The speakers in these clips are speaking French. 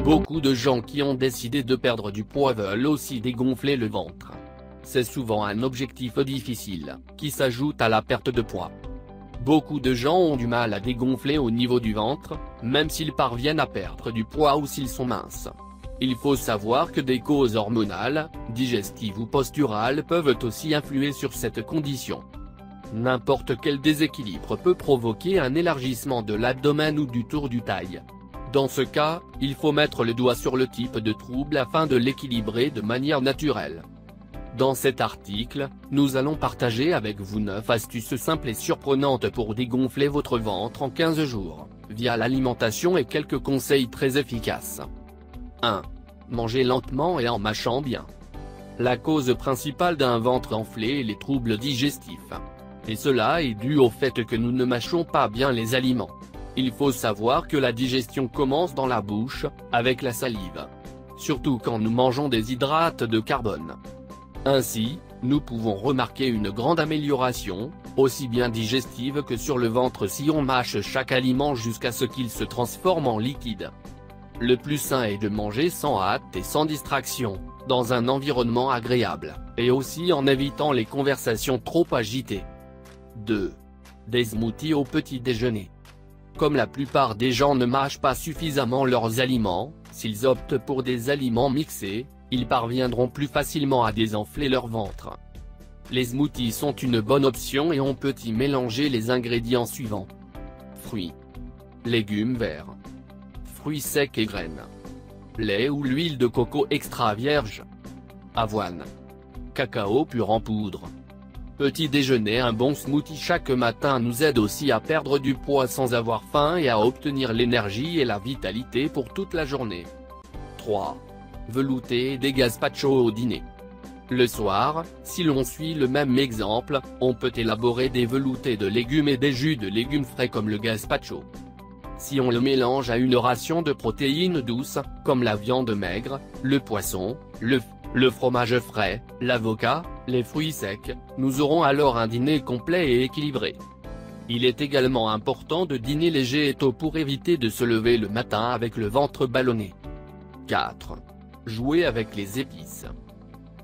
Beaucoup de gens qui ont décidé de perdre du poids veulent aussi dégonfler le ventre. C'est souvent un objectif difficile, qui s'ajoute à la perte de poids. Beaucoup de gens ont du mal à dégonfler au niveau du ventre, même s'ils parviennent à perdre du poids ou s'ils sont minces. Il faut savoir que des causes hormonales, digestives ou posturales peuvent aussi influer sur cette condition. N'importe quel déséquilibre peut provoquer un élargissement de l'abdomen ou du tour du taille. Dans ce cas, il faut mettre le doigt sur le type de trouble afin de l'équilibrer de manière naturelle. Dans cet article, nous allons partager avec vous 9 astuces simples et surprenantes pour dégonfler votre ventre en 15 jours, via l'alimentation et quelques conseils très efficaces. 1. Mangez lentement et en mâchant bien. La cause principale d'un ventre enflé est les troubles digestifs. Et cela est dû au fait que nous ne mâchons pas bien les aliments. Il faut savoir que la digestion commence dans la bouche, avec la salive. Surtout quand nous mangeons des hydrates de carbone. Ainsi, nous pouvons remarquer une grande amélioration, aussi bien digestive que sur le ventre si on mâche chaque aliment jusqu'à ce qu'il se transforme en liquide. Le plus sain est de manger sans hâte et sans distraction, dans un environnement agréable, et aussi en évitant les conversations trop agitées. 2. Des smoothies au petit déjeuner. Comme la plupart des gens ne mâchent pas suffisamment leurs aliments, s'ils optent pour des aliments mixés, ils parviendront plus facilement à désenfler leur ventre. Les smoothies sont une bonne option et on peut y mélanger les ingrédients suivants. Fruits. Légumes verts. Fruits secs et graines. Lait ou l'huile de coco extra vierge. Avoine. Cacao pur en poudre. Petit déjeuner. Un bon smoothie chaque matin nous aide aussi à perdre du poids sans avoir faim et à obtenir l'énergie et la vitalité pour toute la journée. 3. Velouté des gazpacho au dîner. Le soir, si l'on suit le même exemple, on peut élaborer des veloutés de légumes et des jus de légumes frais comme le gazpacho. Si on le mélange à une ration de protéines douces, comme la viande maigre, le poisson, le fromage frais, l'avocat, les fruits secs, nous aurons alors un dîner complet et équilibré. Il est également important de dîner léger et tôt pour éviter de se lever le matin avec le ventre ballonné. 4. Jouer avec les épices.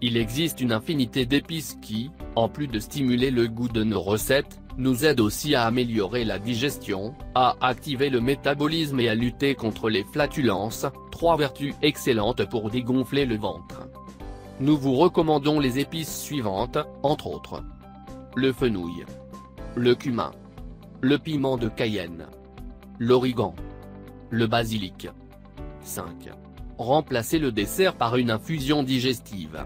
Il existe une infinité d'épices qui, en plus de stimuler le goût de nos recettes, nous aident aussi à améliorer la digestion, à activer le métabolisme et à lutter contre les flatulences, 3 vertus excellentes pour dégonfler le ventre. Nous vous recommandons les épices suivantes, entre autres. Le fenouil. Le cumin. Le piment de Cayenne. L'origan. Le basilic. 5. Remplacer le dessert par une infusion digestive.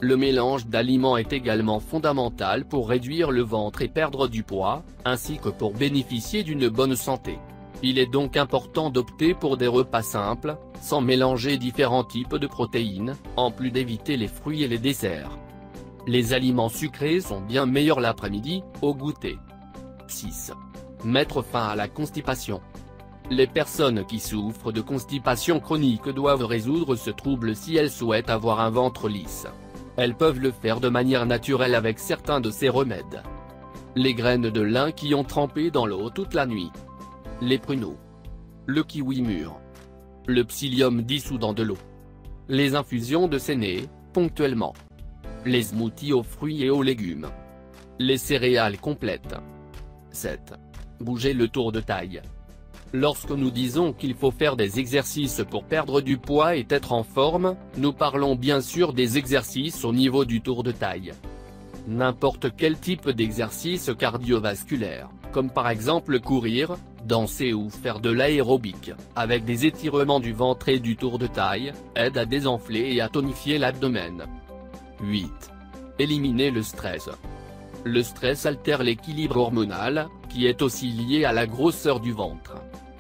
Le mélange d'aliments est également fondamental pour réduire le ventre et perdre du poids, ainsi que pour bénéficier d'une bonne santé. Il est donc important d'opter pour des repas simples, sans mélanger différents types de protéines, en plus d'éviter les fruits et les desserts. Les aliments sucrés sont bien meilleurs l'après-midi, au goûter. 6. Mettre fin à la constipation. Les personnes qui souffrent de constipation chronique doivent résoudre ce trouble si elles souhaitent avoir un ventre lisse. Elles peuvent le faire de manière naturelle avec certains de ces remèdes. Les graines de lin qui ont trempé dans l'eau toute la nuit. Les pruneaux. Le kiwi mûr. Le psyllium dissous dans de l'eau. Les infusions de séné, ponctuellement. Les smoothies aux fruits et aux légumes. Les céréales complètes. 7. Bouger le tour de taille. Lorsque nous disons qu'il faut faire des exercices pour perdre du poids et être en forme, nous parlons bien sûr des exercices au niveau du tour de taille. N'importe quel type d'exercice cardiovasculaire, comme par exemple courir, danser ou faire de l'aérobic, avec des étirements du ventre et du tour de taille, aide à désenfler et à tonifier l'abdomen. 8. Éliminer le stress. Le stress altère l'équilibre hormonal, qui est aussi lié à la grosseur du ventre.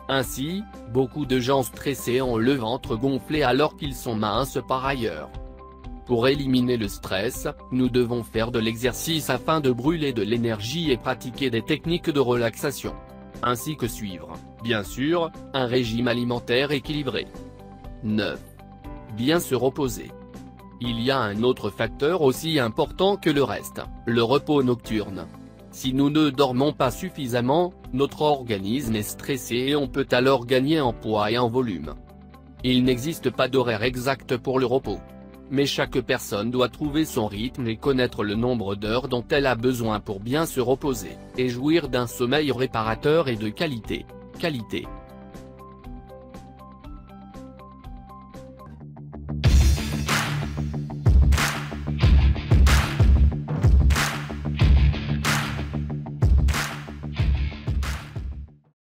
Ainsi, beaucoup de gens stressés ont le ventre gonflé alors qu'ils sont minces par ailleurs. Pour éliminer le stress, nous devons faire de l'exercice afin de brûler de l'énergie et pratiquer des techniques de relaxation. Ainsi que suivre, bien sûr, un régime alimentaire équilibré. 9. Bien se reposer. Il y a un autre facteur aussi important que le reste, le repos nocturne. Si nous ne dormons pas suffisamment, notre organisme est stressé et on peut alors gagner en poids et en volume. Il n'existe pas d'horaire exact pour le repos. Mais chaque personne doit trouver son rythme et connaître le nombre d'heures dont elle a besoin pour bien se reposer, et jouir d'un sommeil réparateur et de qualité.